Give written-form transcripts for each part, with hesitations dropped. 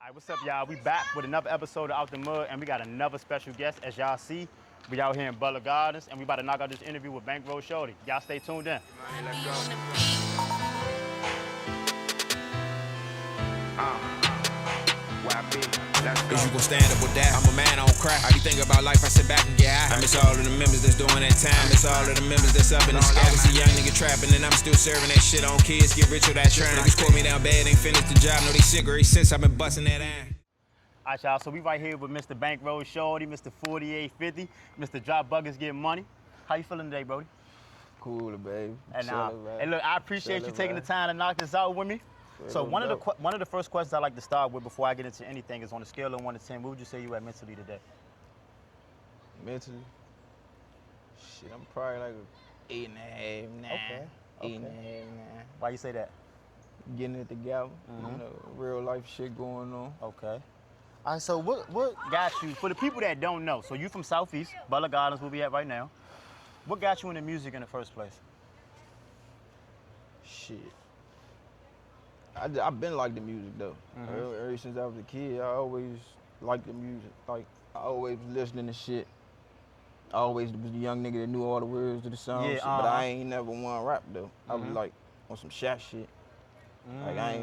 All right, what's up, y'all? We back with another episode of Out the Mud, and we got another special guest. As y'all see, we out here in Butler Gardens, and we about to knock out this interview with Bankroll Shawty. Y'all stay tuned in. Let's go. Is you gon' stand up with that? I'm a man, I don't cry. I be thinking about life, I sit back and get high. I miss all of the members that's doing that time. I miss all of the members that's up in the sky. I was a young nigga trapping and I'm still serving that shit on kids. Get rich or that trying. Niggas call me down bad, ain't finished the job. Know they cigarettes since I've been busting that iron. All right, y'all, so we right here with Mr. Bankroll Shawty, Mr. 4850, Mr. Drop Buggers Getting Money. How you feeling today, Brody? Cool, baby. And look, I appreciate you taking the time to knock this out with me. So one of the first questions I like to start with before I get into anything is on a scale of 1 to 10, what would you say you at mentally today? Mentally? Shit, I'm probably like a 8.5, 9. Okay. 8.5, 9. Why you say that? Getting it together, you know, real life shit going on. Okay. All right, so what got you, for the people that don't know, so you from Southeast, Butler Gardens, where we at right now. What got you into music in the first place? Shit. I've been like the music though. Ever since I was a kid, I always liked the music. Like, I always was listening to shit. I always was the young nigga that knew all the words to the songs, Yeah, but I ain't never want rap though. I was like on some shot shit. Like I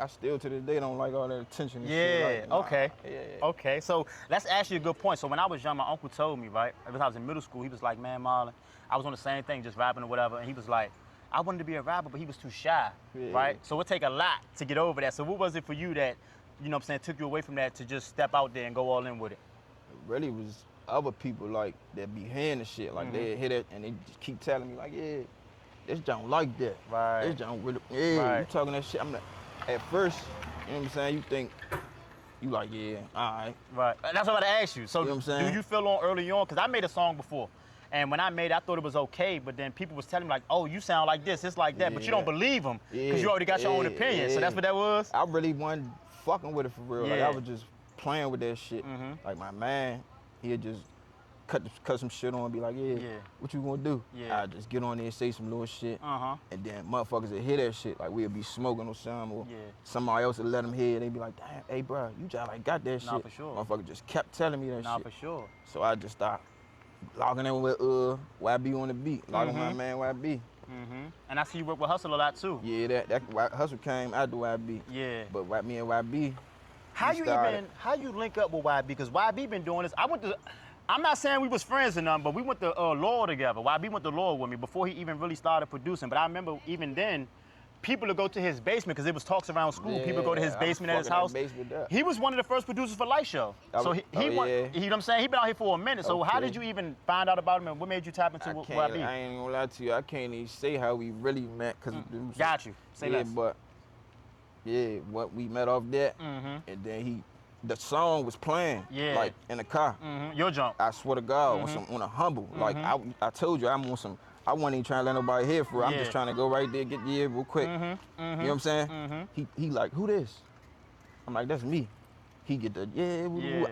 still to this day don't like all that attention and shit. Like, okay. Yeah. Okay, so that's actually a good point. So when I was young, my uncle told me, right, because I was in middle school, he was like, man, Marlon, I was on the same thing, just rapping or whatever, and he was like, I wanted to be a rapper, but he was too shy, right? So it take a lot to get over that. So what was it for you that, you know what I'm saying, took you away from that to just step out there and go all in with it? It really was other people like that be hearing the shit, like they hit it and they just keep telling me like, yeah, this don't like that. Right. This don't really, you talking that shit. I'm like, at first, you know what I'm saying, you think, you like, yeah, all right. Right, that's what I asked you. So You know what I'm saying? do you feel on early on, because I made a song before, and when I made it, I thought it was okay, but then people was telling me like, oh, you sound like this, it's like that, but you don't believe them, because you already got your own opinion, so that's what that was? I really wasn't fucking with it for real. Like, I was just playing with that shit. Like, my man, he'd just cut some shit on and be like, what you gonna do? I just get on there and say some little shit, and then motherfuckers would hear that shit, like we'd be smoking or something, or somebody else would let them hear, they'd be like, damn, hey bro, you just like got that shit. Nah, for sure. Motherfucker just kept telling me that shit. Nah, for sure. So I just started logging in with YB on the beat, logging my man YB. And I see you work with Hustle a lot too. Yeah, that Hustle came after YB. Yeah. But me and YB, How you link up with YB? Because YB been doing this. I'm not saying we was friends or nothing, but we went to law together. YB went to law with me before he even really started producing. But I remember even then, people would go to his basement because it was talks around school. People go to his basement at his house. He was one of the first producers for Light Show. So he you know what I'm saying? He been out here for a minute. So how did you even find out about him and what made you tap into YB? I ain't gonna lie to you. I can't even say how we really met because Got you. Say less. But what we met off that, and then the song was playing, like in the car. Your jump. I swear to God, on a humble. Like I told you, I'm on some. I wasn't even trying to let nobody hear for it. I'm just trying to go right there, get the ear real quick. You know what I'm saying? He like, who this? I'm like, that's me. He get the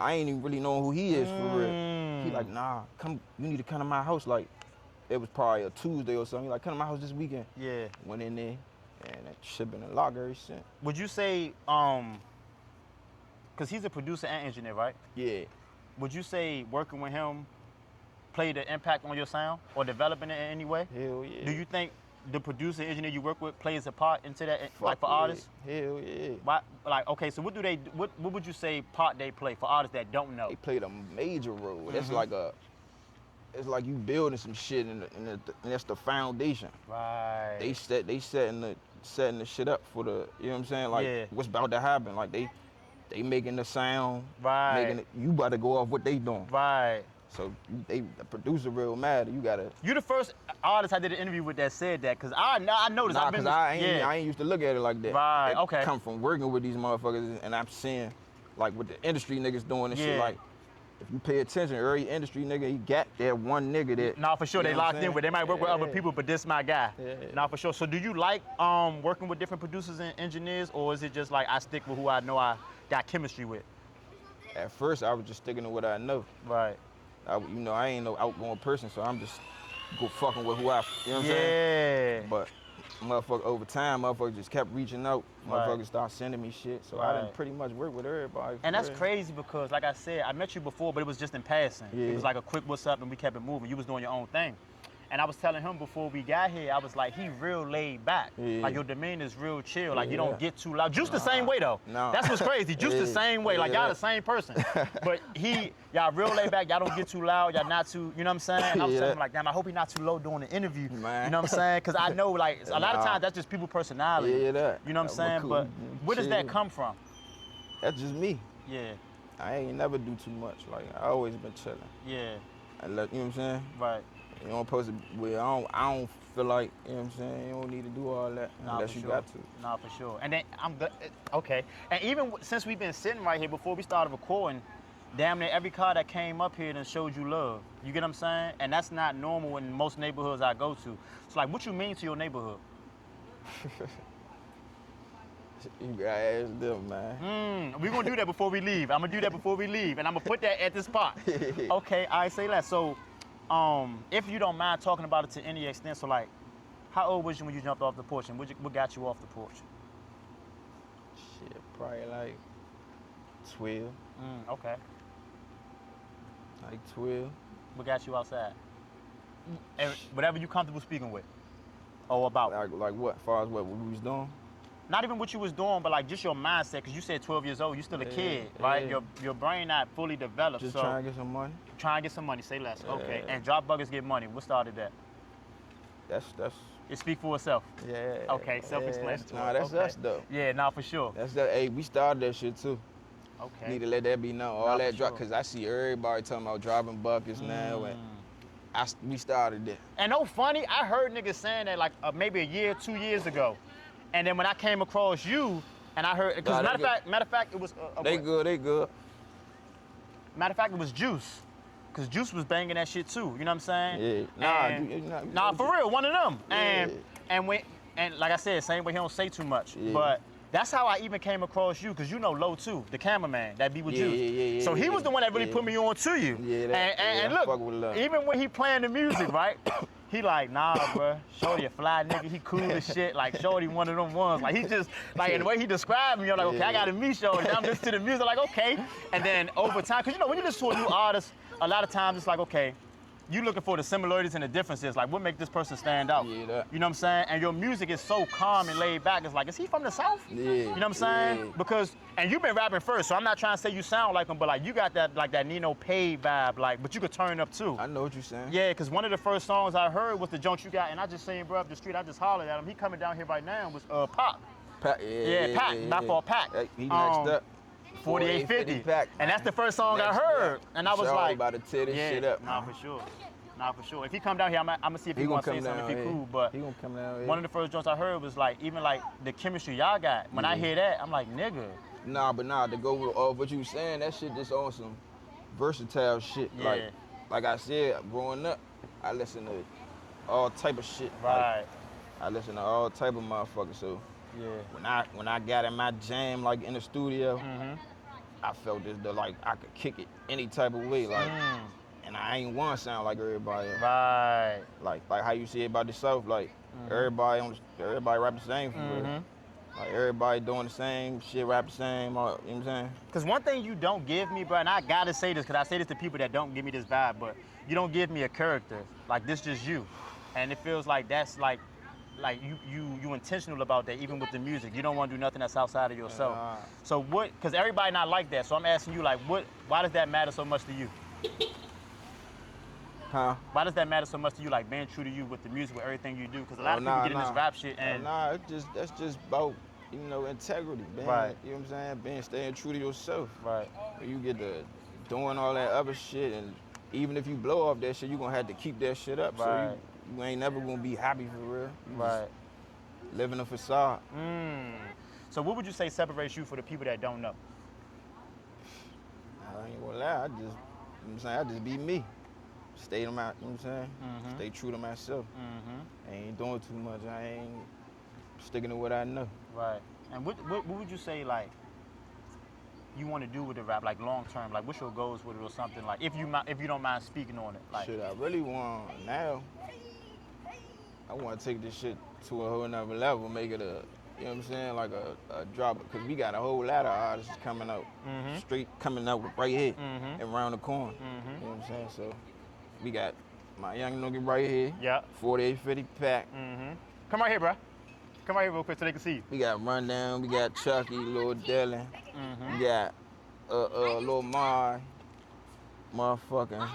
I ain't even really know who he is for real. He like, nah, come. You need to come to my house. Like, it was probably a Tuesday or something. He like, come to my house this weekend. Yeah. Went in there, and that shit been in locker ever since. Would you say because he's a producer and engineer, right? Yeah. Would you say working with him played an impact on your sound or developing it in any way? Hell yeah. Do you think the producer, engineer you work with plays a part into that, like for artists? Hell yeah. Like, okay, so what would you say part they play for artists that don't know? They played a major role. That's it's like you building some shit and that's the foundation. Right. They setting the shit up for the, you know what I'm saying? Like what's about to happen. Like they making the sound, making it, you about to go off what they doing. Right. So the producer real mad. You the first artist I did an interview with that said that, cause I noticed. I ain't used to look at it like that. Right. Okay. Come from working with these motherfuckers, and I'm seeing like what the industry niggas doing and shit. Like, if you pay attention, every industry nigga, he got that one nigga that. Nah, for sure, they locked in with. They might work with other people, but this my guy. Nah, for sure. So do you like working with different producers and engineers, or is it just like I stick with who I know I got chemistry with? At first, I was just sticking to what I know. Right. I ain't no outgoing person, so I'm just fucking with who you know what I'm saying? But motherfucker, over time, motherfuckers just kept reaching out. Right. Motherfuckers start sending me shit. So I done pretty much work with everybody. And that's real. crazy because, like I said, I met you before, but it was just in passing. Yeah. It was like a quick what's up and we kept it moving. You was doing your own thing. And I was telling him before we got here, I was like, he real laid back. Yeah. Like your demeanor is real chill. Like you Yeah. don't get too loud. Juice the same way though. No. That's what's crazy. Juice the Yeah. same way. Like y'all Yeah. the same person. But y'all real laid back. Y'all don't get too loud. Y'all not too, you know what I'm saying? And I was Yeah. telling him like, damn, I hope he not too low during the interview. Man. You know what I'm saying? Because I know like a lot of times that's just people personality. Yeah, that. You know what I'm saying? Cool. But where does that Chill. come from? That's just me. Yeah, I ain't never do too much. Like I always been chilling. yeah, You know what I'm saying? right. You don't supposed to. Well, I don't feel like, you know what I'm saying. You don't need to do all that Nah, unless for you sure. got to. Nah, for sure. And then I'm good. Okay. And even since we've been sitting right here before we started recording, damn near every car that came up here and showed you love. You get what I'm saying? And that's not normal in most neighborhoods I go to. So like, what you mean to your neighborhood? You gotta ask them, man. We're gonna do that before we leave. I'm gonna do that before we leave, and I'm gonna put that at the spot. Okay, I say that. So, if you don't mind talking about it to any extent, so like, how old was you when you jumped off the porch, and what got you off the porch? Shit, probably like 12. Okay. Like 12. What got you outside? And whatever you comfortable speaking with, or about. Like what? As far as what we was doing? Not even what you was doing, but like just your mindset, because you said 12 years old, you still a kid, right? yeah. Your brain not fully developed. Just so trying to get some money. try and get some money, say less. Okay. Yeah. And drop buggers get money. What started that? That's It speak for itself. yeah. Okay, self-explanatory. Nah, that's Okay. us though. Yeah, nah, for sure. That's that. Hey, we started that shit too. Okay. Need to let that be known. All Nah, that for drop, sure. cause I see everybody talking about dropping buckets now, and we started that. And no funny, I heard niggas saying that like maybe a year, 2 years ago. And then when I came across you, and I heard, because Nah, matter of fact, it was They good. Matter of fact, it was Juice. Because Juice was banging that shit too, you know what I'm saying? Yeah. And- Nah, for real, one of them. Yeah. And like I said, same way he don't say too much. Yeah. But that's how I even came across you, because you know Low too, the cameraman that be with Yeah, Juice. yeah, So he was the one that really yeah. put me on to you. Yeah, and I fuck with look, Love. even when he playing the music, right? He like, nah, bro, Shorty a fly nigga, he cool as shit. Like, Shorty one of them ones. Like, he just, like, and the way he described me, I'm like, okay, I gotta meet Shorty. I'm listening to the music, like, okay. And then over time, because you know, when you listen to a new artist, a lot of times it's like, okay, you looking for the similarities and the differences, like what make this person stand out? Yeah, that. You know what I'm saying? And your music is so calm and laid back. It's like, is he from the South? Yeah. You know what I'm saying? Yeah. Because, and you've been rapping first, so I'm not trying to say you sound like him, but like you got that, like that Nino Pay vibe, like, but you could turn up too. I know what you're saying. Yeah, because one of the first songs I heard was the joint you got, and I just seen bro up the street, I just hollered at him. He coming down here right now was Pop. Pac, Pac, not for Pac. He next up. 4850. Pac. And that's the first song I Next heard. up. And I was Shawty like, about to tear this shit up. Nah, for sure. Nah, for sure. If he come down here, I'm gonna see if he, He gonna gonna say come something, down if he here. cool. But He gonna come down here. one of the first joints I heard was like, even like the chemistry y'all got. When I hear that, I'm like, nigga. Nah, to go with what you was saying, that shit just on some versatile shit. Yeah. Like I said, growing up, I listen to all type of shit. Right. Like, I listen to all type of motherfuckers. So Yeah. when I got in my jam, like in the studio, Mm-hmm. I felt as though like I could kick it any type of way, like, and I ain't want to sound like everybody else. Right. Like how you see about the South, like everybody rap the same for real. Like everybody doing the same shit, rap the same. You know what I'm saying? Because one thing you don't give me, bro, and I gotta say this, because I say this to people that don't give me this vibe, but you don't give me a character. Like, this just you. And it feels like that's like you intentional about that, even with the music. You don't want to do nothing that's outside of yourself. So what, because everybody not like that, so I'm asking you, like, why does that matter so much to you? Huh? Why does that matter so much to you, like being true to you with the music, with everything you do? Because a lot of people get in this rap shit and... that's just about, integrity, man. Right. You know what I'm saying? Staying true to yourself. Right. You get to doing all that other shit, and even if you blow off that shit, you're gonna have to keep that shit up. Right. So you ain't never gonna be happy for real. You Right. just living a facade. So what would you say separates you for the people that don't know? I ain't gonna lie, I just be me. Stay to my, you know what I'm saying? Stay true to myself. I ain't doing too much. I ain't sticking to what I know. Right. And what would you say, like, you want to do with the rap, like long term? Like, what's your goals with it or something? Like, if you don't mind speaking on it, like. Shit, I really want now. I want to take this shit to a whole nother level, make it a, you know what I'm saying, like a drop. Because we got a whole lot of artists coming out, straight coming out right here and around the corner. You know what I'm saying? So we got my young nigga right here. Yeah. 4850 pack. Come right here, bro. Come right here real quick so they can see you. We got Rundown, we got Chucky, Lil Dylan, we got Lil Mar, motherfucking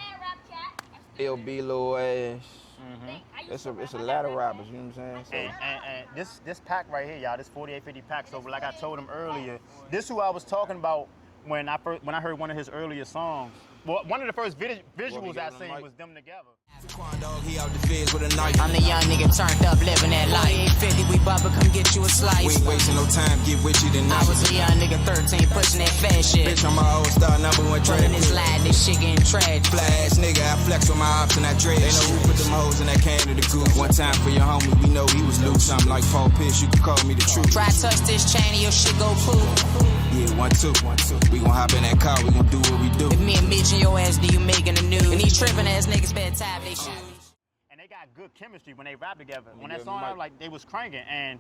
LB Lil Ash. It's a lot of rappers, you know what I'm saying? So. And this pack right here, y'all, this 4850 pack. So like I told him earlier, this who I was talking about when I heard one of his earlier songs. Well, one of the first visuals I seen was them together. I'm the young nigga turned up, living that life. 50, we bubba, come get you a slice. We ain't wasting no time, get with you tonight. I was a young nigga 13, pushing that fast shit. Bitch, I'm my old star, #1 track. Running this line, this shit getting trash. Flash nigga, I flex with my ops and I dread. They know who put them hoes in that can of the goose. One time for your homie, we know he was loose. I'm like Paul Pierce, you can call me the truth. Try touch this chain and your shit go poof. Yeah, 1, 2. We gon' hop in that car, we gon' do what we do. If me and Mitch and your ass do you making the news? And these trippin' ass niggas spend time they shoes. And they got good chemistry when they rap together. When that song out, like they was cranking. And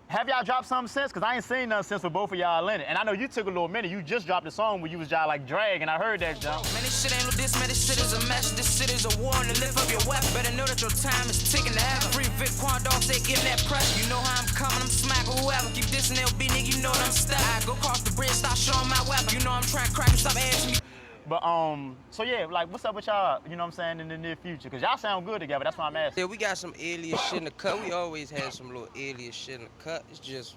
have y'all dropped something since? Cause I ain't seen nothing since with both of y'all in it. And I know you took a little minute. You just dropped a song where you was y'all like dragging. I heard that jump. Man, this shit ain't this, man, this shit is a mess. This shit is a war to lift up your weapon. Better know that your time is ticking to heaven. Free Vic Quandog, say give that pressure. You know how I'm coming, I'm smacking whoever. Keep dissing LB, nigga, you know that I'm stuck. I go cross the bridge, start showing my weapon. You know I'm trying to crack and stop asking me. But so yeah, like what's up with y'all, you know what I'm saying, in the near future? Cause y'all sound good together, that's why I'm asking. Yeah, we got some alias shit in the cut. We always had some little alias shit in the cut. It's just,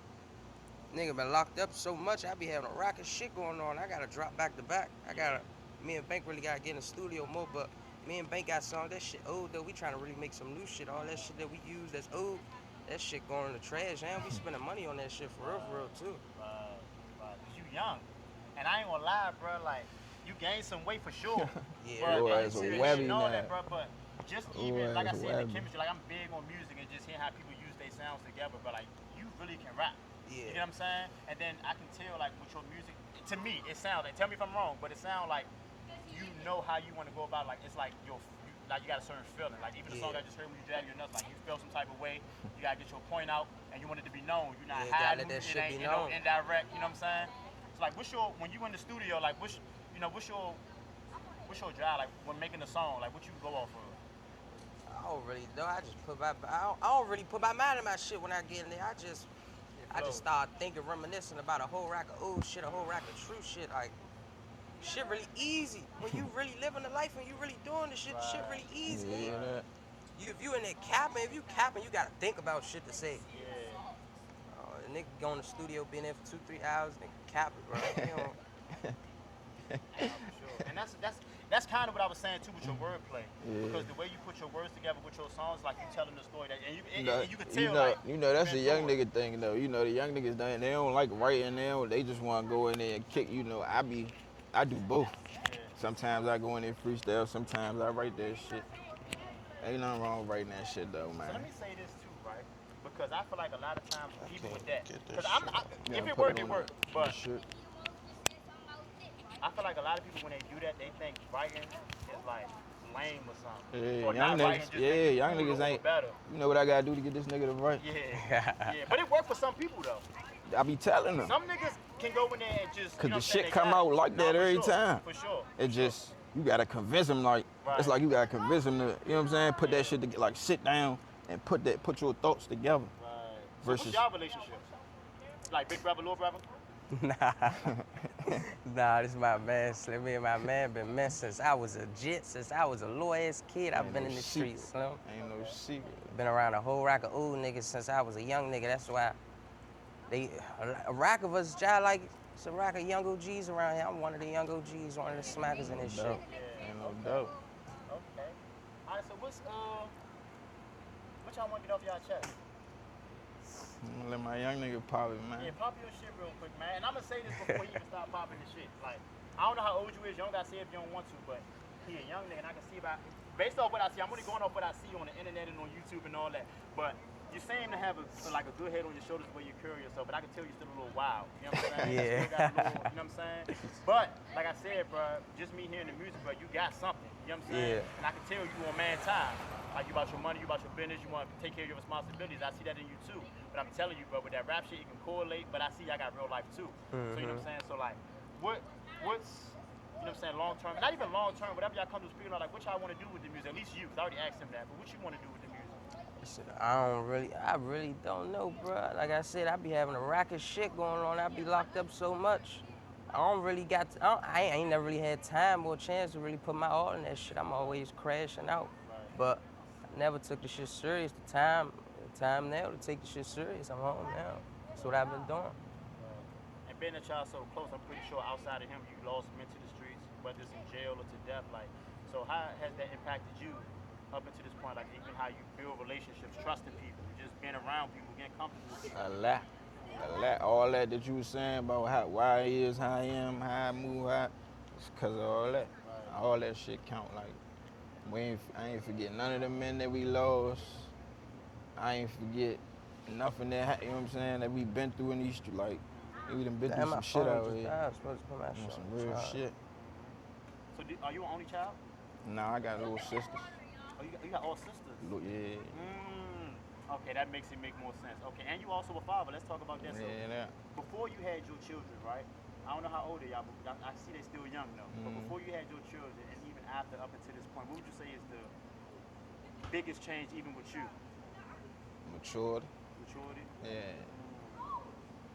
nigga been locked up so much, I be having a rack of shit going on. I gotta drop back to back. Me and Bank really gotta get in the studio more, but me and Bank got some, that shit old though. We trying to really make some new shit. All that shit that we use that's old, that shit going in the trash, and we spending money on that shit for real too. Cause you young. And I ain't gonna lie, bro, like, you gained some weight for sure. Yeah, Boy, it's a webby know now. that, bro, but just even, like I it's said, the webby. chemistry, like I'm big on music and just hearing how people use their sounds together, but like, you really can rap. Yeah. You know what I'm saying? And then I can tell, like, with your music, to me, it sounds like, tell me if I'm wrong, but it sounds like you know how you want to go about, like, it's like like you got a certain feeling. Like, even the song I just heard when you drag your nuts, like, you feel some type of way, you gotta get your point out, and you want it to be known. You're not hiding, that it shit ain't, be you know, known. indirect, you know what I'm saying? So, like, when you in the studio, like, what's your drive, like, when making a song, like, what you go off of? I don't really know. I don't really put my mind in my shit when I get in there. I just start thinking, reminiscing about a whole rack of old shit, a whole rack of true shit. Like, shit really easy. When you really living the life and you really doing the shit, shit really easy. Yeah. If you in there capping, you gotta think about shit to say. A nigga go in the studio, been there for 2-3 hours, nigga capping, bro. You know. For sure. And that's kind of what I was saying too with your wordplay, because the way you put your words together with your songs, like you telling the story, that and you can tell, you know that's a young nigga thing though. You know the young niggas they don't like writing now. They just want to go in there and kick. You know I do both. Sometimes I go in there freestyle. Sometimes I write that shit. Ain't nothing wrong with writing that shit though, man. So let me say this too, right? Because I feel like a lot of times, even with that, because if it put work, it on work. But shit. I feel like a lot of people, when they do that, they think writing is like lame or something. Yeah, Or young not writing, niggas. just Yeah, making young it cool niggas or ain't. better. You know what I gotta do to get this nigga to write? Yeah. But it worked for some people though. I be telling them. Some niggas can go in there and just, Cause you know the shit they come got out it. like that for every sure, time. For sure. It just you gotta convince them like Right. it's like you gotta convince them to, you know what I'm saying? Put that shit to like sit down and put your thoughts together. Right. So Versus what's y'all relationship? Like big brother, little brother? Nah, this is my man. Slim. Me and my man been men since I was a jit, since I was a little ass kid. I've been in the streets, Slim. Ain't no secret. Been around a whole rack of old niggas since I was a young nigga. That's why a rack of us, just like it's a rack of young OGs around here. I'm one of the young OGs, one of the smackers in this shit. Ain't no doubt. Okay. All right, so what y'all want to get off y'all chest? I'm gonna let my young nigga pop it, man. Yeah, pop your shit real quick, man. And I'm gonna say this before you even start popping the shit. Like, I don't know how old you is. You don't gotta say if you don't want to, but he a young nigga, and I can see based off what I see. I'm only going off what I see on the internet and on YouTube and all that. But you seem to have like a good head on your shoulders where you carry yourself, but I can tell you're still a little wild. You know what I'm saying? Yeah. You still got a little, you know what I'm saying? But like I said, bro, just me hearing the music, bro, you got something. You know what I'm saying? Yeah. And I can tell you on man time. Like you about your money, you about your business, you want to take care of your responsibilities. I see that in you too. But I'm telling you, bro, with that rap shit, it can correlate. But I see I got real life too. So you know what I'm saying? So like, what's you know what I'm saying, long term, not even long term, whatever y'all come to speak on, like what y'all want to do with the music, at least you, 'cause I already asked him that, but what you want to do with the music? Shit, I really don't know, bro. Like I said, I be having a rack of shit going on. I be locked up so much. I don't really got, I ain't never really had time or chance to really put my all in that shit. I'm always crashing out. But I never took the shit serious. The time now to take the shit serious. I'm home now. That's what I've been doing. And being that y'all so close, I'm pretty sure outside of him, you lost him into the streets, whether it's in jail or to death. Like, so how has that impacted you up until this point? Like, even how you build relationships, trusting people, just being around people, getting comfortable with people. A lot. All that you was saying about why I is, how I am, how I move, it's because of all that. Right. All that shit count. Like, I ain't forget none of the men that we lost. I ain't forget nothing that, you know what I'm saying, that we been through in these streets. Like, we done been through some shit out here. Some real shit. So are you an only child? Nah, I got little sisters. Oh, you got all sisters? Yeah. Okay, that makes it make more sense. Okay, and you also a father. Let's talk about that. Yeah. So, before you had your children, right? I don't know how old they are, but I see they still young though. But before you had your children, and even after, up until this point, what would you say is the biggest change, even with you? Maturity. Yeah.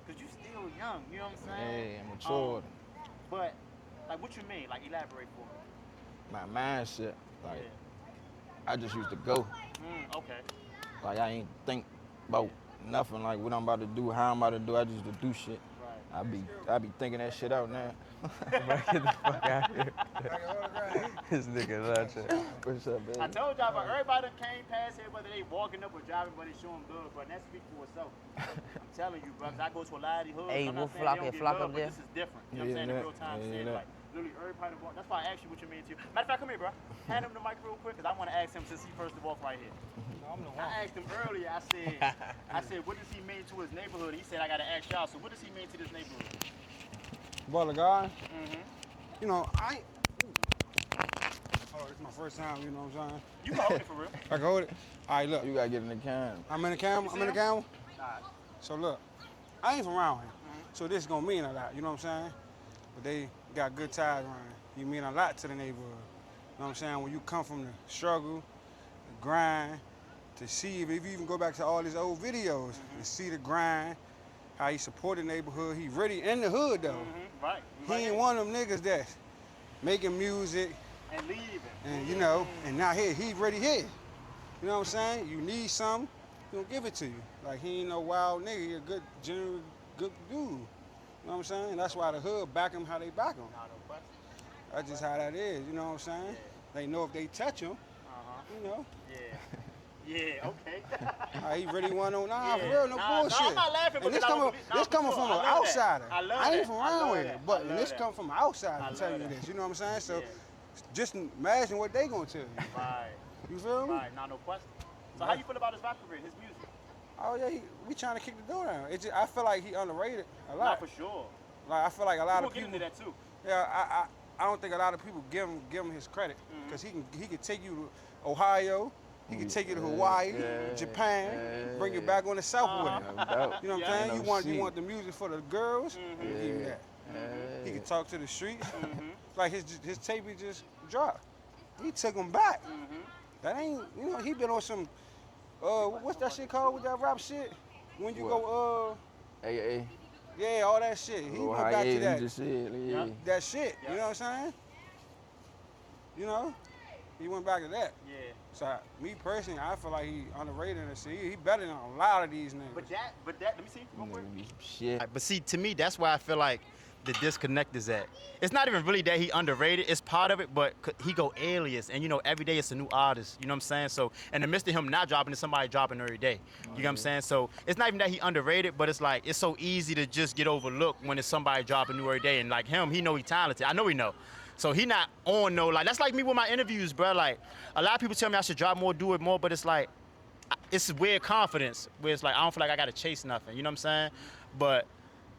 Cause you still young, you know what I'm saying? Yeah, maturity. But like, what you mean? Like, elaborate for me. My mindset, like, I just used to go. Okay. Like, I ain't think about nothing, like what I'm about to do, how I'm about to do. I just do shit. Right. I be thinking that shit out now. Get the fuck out here. This nigga nuts. What's up, baby? I told y'all, but everybody that came past here, whether they walking up or driving, but they showing good, bro. And that speaks for itself. I'm telling you, bro. 'Cause I go to a lot of these hoods. Hey, I'm not we'll saying flock they don't it, get flock love, up but there. this is different. You know what I'm saying? In real time, saying like literally everybody walk. That's why I asked you what you mean to you. Matter of fact, come here, bro. Hand him the mic real quick, 'cause I want to ask him since he first walked right here. I asked him earlier. I said, what does he mean to his neighborhood? He said, I gotta ask y'all. So what does he mean to this neighborhood? Butler Gardens. You know, oh, it's my first time, you know what I'm saying? You can hold it for real. I can hold it? All right, look. You gotta get in the camera. I'm in the camera? I'm in the camera? All right. So look, I ain't from around here. So this is gonna mean a lot, you know what I'm saying? But they got good ties around here. You mean a lot to the neighborhood. You know what I'm saying? When you come from the struggle, the grind, to see, if you even go back to all these old videos, and see the grind, how he support the neighborhood. He really in the hood though. Right. He ain't one of them niggas that's making music And leaving. and you know, and now he really here. You know what I'm saying? You need something, he gonna give it to you. Like he ain't no wild nigga, he a good, general, good dude. You know what I'm saying? That's why the hood back him how they back him. That's just how that is, you know what I'm saying? They know if they touch him, you know. Yeah, okay. He really want on, for real, no bullshit. No, I'm not laughing, and this coming from an outsider. I ain't from around here, but this come from an outsider to tell you this. You know what I'm saying? So just imagine what they gonna tell you. Right. You feel me? Right. Now, no question. So how you feel about his rap career, his music? Oh yeah, we trying to kick the door down. I feel like he underrated a lot. Not for sure. Like I feel like a lot of We'll people. get into that too. Yeah, I don't think a lot of people give him his credit because he can take you to Ohio. He can take you to Hawaii, Japan, bring you back on the South with him. You know what I'm saying? You want the music for the girls? He give you that. He can talk to the streets. Like his tape he just dropped. He took him back. That ain't, you know, he been on some, what's that shit called with that rap shit? When you go, AA. Yeah, all that shit. He went back to that. Just said, that shit. You know what I'm saying? You know? He went back to that. Yeah. So me personally, I feel like he underrated in the city. He better than a lot of these niggas. But that, let me see. Real quick. Shit. But see, to me, that's why I feel like the disconnect is at. It's not even really that he underrated. It's part of it, but he go alias, and you know, every day it's a new artist. You know what I'm saying? So in the midst of him not dropping, it's somebody dropping every day. You know what I'm saying? So it's not even that he underrated, but it's like it's so easy to just get overlooked when it's somebody dropping new every day. And like him, he know he talented. I know he know. So he not on no, like, that's like me with my interviews, bro. Like, a lot of people tell me I should drop more, do it more, but it's like, it's weird confidence where it's like I don't feel like I gotta chase nothing. You know what I'm saying? But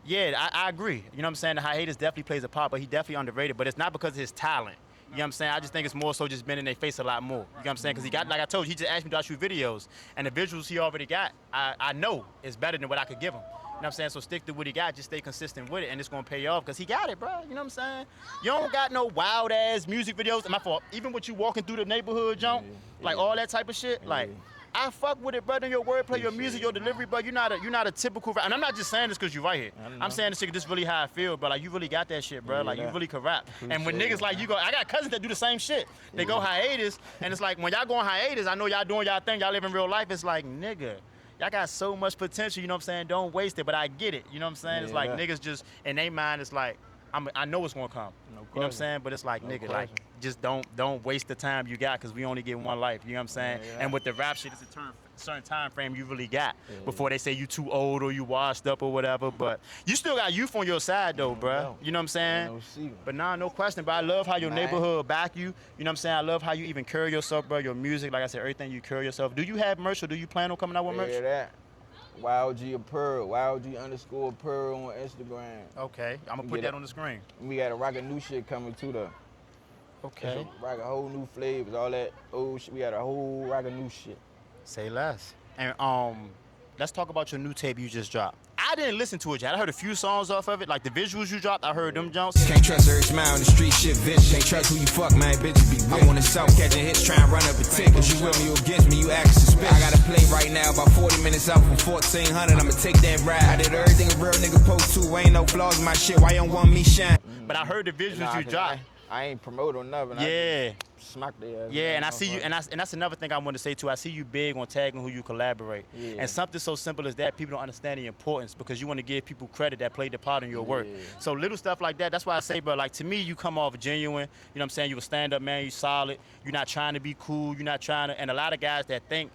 yeah, I agree. You know what I'm saying? The hiatus definitely plays a part, but he definitely underrated. But it's not because of his talent. You know what I'm saying? I just think it's more so just been in their face a lot more. You know what I'm saying? Because he got, like I told you, he just asked me to shoot videos. And the visuals he already got, I know is better than what I could give him. You know what I'm saying? So stick to what he got, just stay consistent with it, and it's gonna pay you off because he got it, bro. You know what I'm saying? You don't got no wild ass music videos. My fault. Even with you walking through the neighborhood, jump, like all that type of shit, like. I fuck with it, brother. Your wordplay, your music, your delivery, but you're not a typical rap. And I'm not just saying this because you right here. I'm saying this shit, this really how I feel, but like you really got that shit, bro. Like you really can rap. And when niggas like you go, I got cousins that do the same shit. They go hiatus, and it's like when y'all go on hiatus, I know y'all doing y'all thing, y'all living real life. It's like, nigga, y'all got so much potential, you know what I'm saying? Don't waste it, but I get it. You know what I'm saying? It's like niggas just, in their mind, it's like, I know it's gonna come. You know what I'm saying? But it's like, nigga, like, just don't waste the time you got because we only get one life. You know what I'm saying? And with the rap shit, it's a certain time frame you really got before they say you too old or you washed up or whatever. But you still got youth on your side though, bro. You know what I'm saying? But nah, no question. But I love how your neighborhood back you. You know what I'm saying? I love how you even carry yourself, bro. Your music, like I said, everything you carry yourself. Do you have merch or do you plan on coming out with merch? Yeah, that. YLG Apparel, YLG_Apparel on Instagram. Okay, I'm gonna put that on the screen. We got a rock of new shit coming too though. Okay. Rock a whole new flavors, all that old shit. We got a whole rock of new shit. Say less. And let's talk about your new tape you just dropped. I didn't listen to it yet. I heard a few songs off of it, like the visuals you dropped. I heard them jumps. Can't trust every smile in the street, shit, bitch. Can't trust who you fuck, man, bitch, be with. I'm on the south catching hits, trying to run up a tick. Cause you with me, you against me, you act suspicious. I got to play right now, about 40 minutes out from 1400. I'ma take that ride. I did everything a real nigga supposed to. Ain't no flaws in my shit. Why you don't want me shine? But I heard the visuals you dropped. I ain't promote on nothing. Yeah. Smack their ass. Yeah, and I see you, and that's another thing I want to say too. I see you big on tagging who you collaborate. And something so simple as that, people don't understand the importance because you want to give people credit that played the part in your work. So little stuff like that, that's why I say, bro, like to me, you come off genuine. You know what I'm saying? You a stand-up man, you solid. You're not trying to be cool. You're not trying to, and a lot of guys that think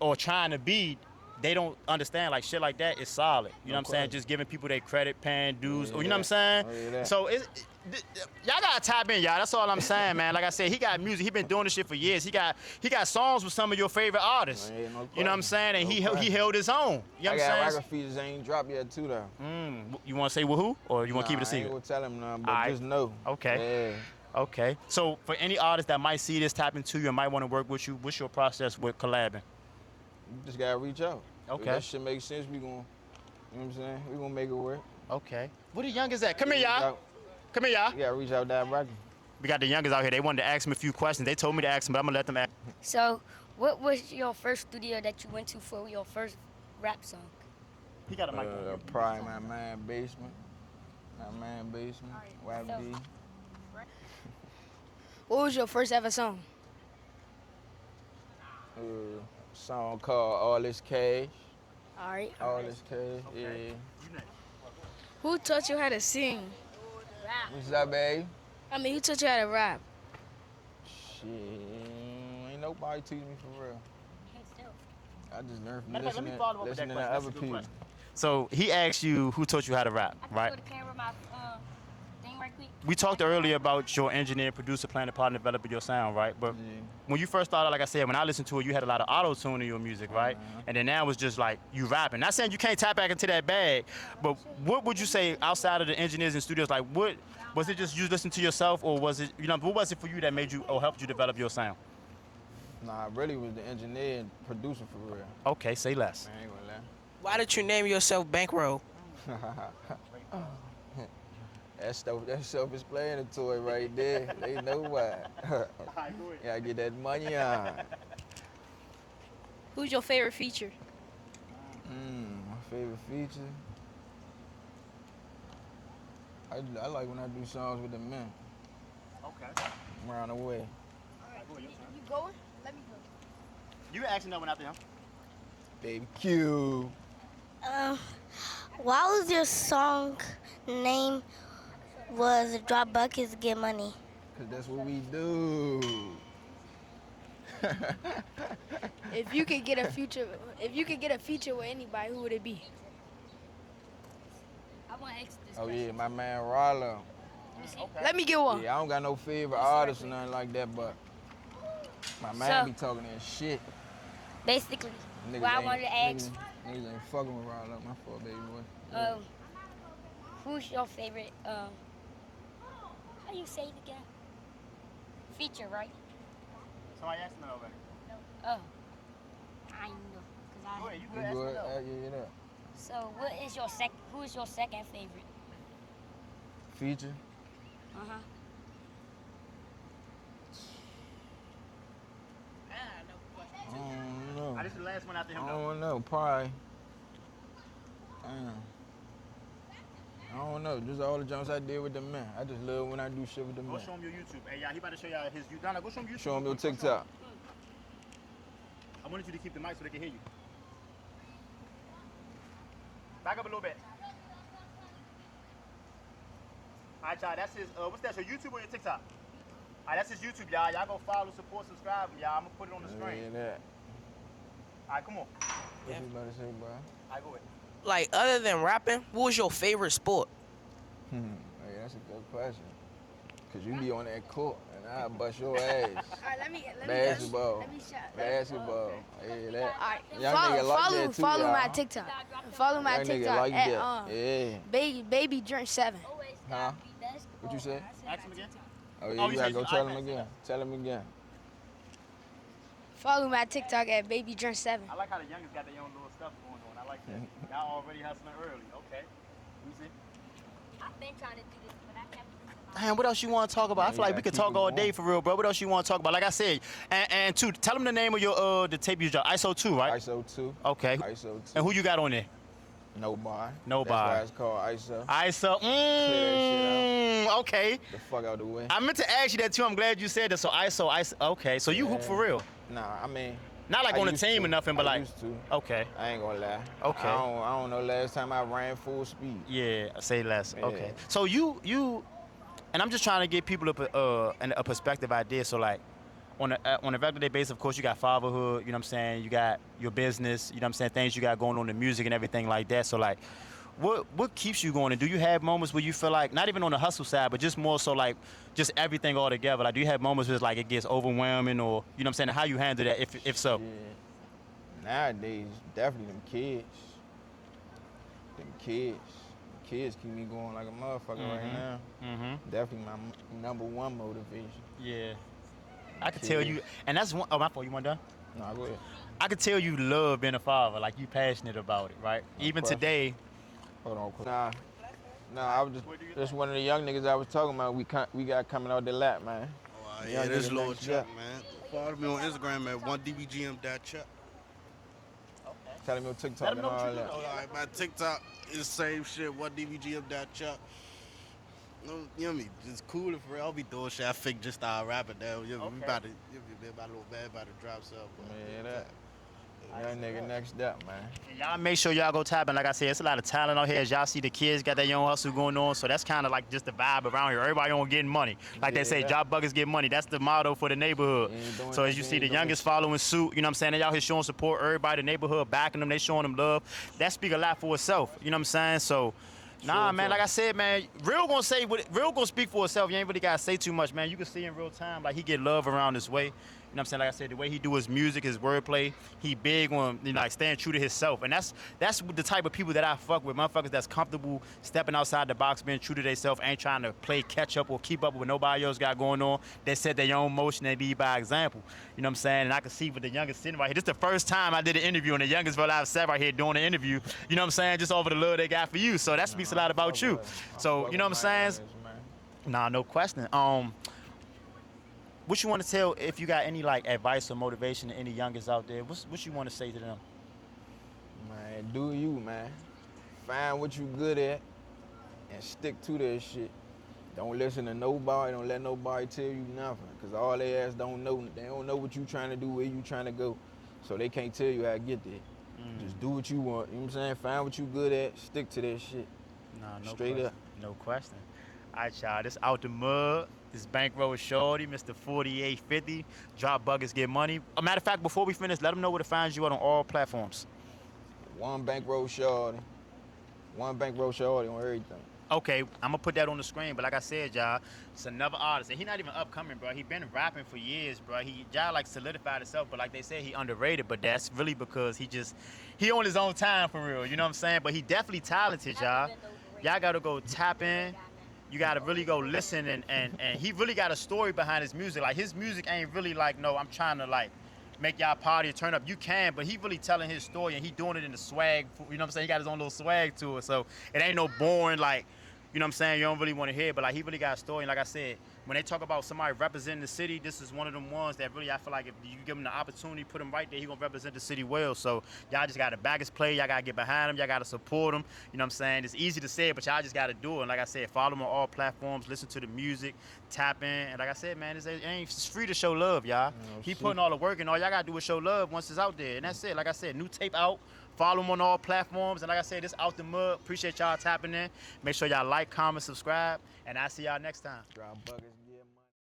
or trying to be, they don't understand like shit like that is solid. You know what I'm saying? Just giving people their credit, paying dues. Or, you know what I'm saying? So y'all gotta tap in, y'all. That's all I'm saying, man. Like I said, he got music. He been doing this shit for years. He got songs with some of your favorite artists. You know what I'm saying? And he held his own. You know what I'm saying? I got rocket features ain't dropped yet too though. You want to say with who, or you want to keep it a secret? I ain't gonna tell him nothing, but just know. Okay. Yeah. Okay. So for any artist that might see this, tap into you and might want to work with you, what's your process with collabing? You just gotta reach out. Okay. If that shit makes sense, we gonna, you know what I'm saying? We gonna make it work. Okay. Where the youngest at? Come here, y'all. Come here, y'all. You gotta reach out that rocket. We got the youngest out here. They wanted to ask him a few questions. They told me to ask him, but I'm gonna let them ask. So, what was your first studio that you went to for your first rap song? He got a mic. Probably my man basement. YB. What was your first ever song? Song called All This Cash. All right. All This Cash, yeah. Who taught you how to sing? What's up, babe? I mean, who taught you how to rap? Shit, ain't nobody teach me for real. I just learned from listening to other people. So he asked you who taught you how to rap, right? We talked earlier about your engineer, producer, playing a part in developing your sound, right? But when you first started, like I said, when I listened to it, you had a lot of auto-tune in your music, right? And then now it's just like you rapping. Not saying you can't tap back into that bag, but what would you say outside of the engineers and studios, like what, was it just you listening to yourself or was it, you know, what was it for you that made you or helped you develop your sound? Nah, I really was the engineer and producer for real. Okay, say less. I ain't gonna lie. Why did you name yourself Bankroll? That's self-explanatory right there. They know why. Gotta get that money on. Who's your favorite feature? My favorite feature? I like when I do songs with the men. Okay. Around the way. You going? Let me go. You asking that one out there? Baby Q. Why was your song name was Drop Buckets, Get Money? Cause that's what we do. If you could get a feature with anybody, who would it be? I want to ask this Oh question. yeah, my man Rollo. Let me get one. Yeah, I don't got no favorite artist or nothing like that, but my man be talking that shit. Basically, Niggas what I ain't- wanted to ask, Niggas ain't fucking around like my fault, baby boy. who's your favorite, how you say it again? Feature, right? Somebody asked me already. Oh, I know, cause Go ahead, you You good? good? Ask me Yeah, that. So, who is your second favorite? Feature? Uh-huh. I don't know. This is the last one after him, I though. don't know, probably. Damn. I don't know. Just all the jumps I did with the man. I just love when I do shit with the Go man. show him your YouTube. Hey, y'all, he about to show y'all his YouTube. Donna, go show him YouTube. Show him your real quick. Go TikTok. I wanted you to keep the mic so they can hear you. Back up a little bit. All right, y'all, that's his, what's that, your YouTube or your TikTok? All right, that's his YouTube, y'all. Y'all go follow, support, subscribe, y'all. I'm gonna put it on the screen. Yeah, that. All right, come on. What you about to say, bro? All right, go ahead. Like, other than rapping, what was your favorite sport? Hey, that's a good question. Cause you be on that court and I bust your ass. All right, let me Basketball. Let me shot. Basketball. Yeah, that. All right, Young nigga like that too, follow my y'all. TikTok. Follow my Young nigga TikTok like at that. Yeah. baby drink 7. Huh? What you said? Ask him again. Oh, yeah, Oh, you you gotta said go you- tell I- him again. Tell him again. Follow my TikTok at baby drink 7. I like how the youngest got their own little stuff going on. I like that. Y'all already hustling early. Okay. Let me see. I've been trying to do this, but I kept Damn, what else you want to talk about? I Man, feel like you we could gotta talk keep it all day going. for real, bro. What else you want to talk about? Like I said, and two, tell them the name of your the tape you dropped. ISO 2, right? ISO 2. Okay. ISO 2. And who you got on there? Nobody. Nobody. That's why it's called ISO. ISO. shit Okay. The fuck out the way. I meant to ask you that too. I'm glad you said that. So ISO. Okay. So you hoop for real? Nah, I mean. Not like I on the used team to. or nothing, but I like. used to. Okay. I ain't gonna lie. Okay. I don't know last time I ran full speed. Yeah. Say less. Yeah. Okay. So you, and I'm just trying to give people a perspective idea. So like, on a regular day basis, of course, you got fatherhood. You know what I'm saying? You got your business. You know what I'm saying? Things you got going on in music and everything like that. So like, what keeps you going? And do you have moments where you feel like, not even on the hustle side, but just more so like, just everything all together? Like, do you have moments where it's like it gets overwhelming, or you know what I'm saying? How you handle that, if so? Yeah. Nowadays, definitely them kids. Them kids keep me going like a motherfucker right now. Mm-hmm. Definitely my number one motivation. Yeah. I could tell you, and that's one. Oh, my fault. You want done? Nah, go ahead. I could tell you love being a father. Like, you passionate about it, right? Even question. today. Hold on, quick. Nah, I was just one of the young niggas I was talking about. We got coming out the lap, man. Oh, Young yeah, this nigga Lil next Chuck, step. man. Follow me on Instagram at 1dbgm.chuck. Tell him your TikTok Let him and know what all you that. do, All right, my TikTok is the same shit, 1dbgm.chuck. You know what I mean? It's cool and for real. I'll be doing shit. I think just start rapping now. You know, we about to, my little band about to drop something. Yeah, that. Young nigga next step, man. And y'all make sure y'all go tap in. Like I said, it's a lot of talent out here. As y'all see, the kids got their own hustle going on. So that's kind of like just the vibe around here. Everybody on getting money. Like they say, Yeah. job buggers get money. That's the motto for the neighborhood. You ain't doing So as that, you you see, ain't the doing youngest shit. following suit. You know what I'm saying? They out here showing support. Everybody in the neighborhood backing them. They showing them love. That speak a lot for itself. You know what I'm saying? So. Nah, Sure, man, sure. like I said, man, real gonna speak for itself. You ain't really gotta say too much, man. You can see in real time, like, he get love around this way. You know what I'm saying? Like I said, the way he do his music, his wordplay, he big on, you know, like, staying true to himself. And that's the type of people that I fuck with. Motherfuckers that's comfortable stepping outside the box, being true to themselves, ain't trying to play catch up or keep up with what nobody else got going on. They set their own motion and be by example. You know what I'm saying? And I can see with the youngest sitting right here. This is the first time I did an interview, and the youngest fella I've sat right here doing an interview. You know what I'm saying? Just over the love they got for you. So that speaks a lot about you. So, you know what I'm saying? Nah, no question. What you want to tell, if you got any like advice or motivation to any youngest out there, what you want to say to them? Man, do you, man. Find what you good at and stick to that shit. Don't listen to nobody. Don't let nobody tell you nothing. Because all they ass don't know. They don't know what you trying to do, where you trying to go. So they can't tell you how to get there. Just do what you want. You know what I'm saying? Find what you good at. Stick to that shit. Nah, no Straight question. up. No question. All right, y'all. This Out the Mud. This Bankroll Shawty, Mr. 4850. Drop buggers, get money. A matter of fact, before we finish, let them know where to find you out on all platforms. One Bankroll Shawty. One Bankroll Shawty on everything. Okay, I'm gonna put that on the screen, but like I said, y'all, it's another artist, and he not even upcoming, bro. He been rapping for years, bro. Y'all like solidified himself, but like they said, he underrated. But that's really because he on his own time for real. You know what I'm saying? But he definitely talented, y'all. Y'all gotta go tap in. You gotta really go listen, and he really got a story behind his music. Like his music ain't really like, no, I'm trying to like make y'all party or turn up. You can, but he really telling his story, and he doing it in the swag. You know what I'm saying? He got his own little swag to it, so it ain't no boring like. You know what I'm saying? You don't really want to hear it, but like he really got a story. And like I said, when they talk about somebody representing the city, this is one of them ones that really I feel like if you give him the opportunity, put him right there, he gonna represent the city well. So y'all just gotta back his play, y'all gotta get behind him, y'all gotta support him. You know what I'm saying? It's easy to say it, but y'all just gotta do it. And like I said, follow him on all platforms, listen to the music, tap in. And like I said, man, it's free to show love, y'all. He putting all the work in, all y'all gotta do is show love once it's out there. And that's it. Like I said, new tape out. Follow him on all platforms. And like I said, this Out the Mud. Appreciate y'all tapping in. Make sure y'all like, comment, subscribe. And I'll see y'all next time. Drop buckets.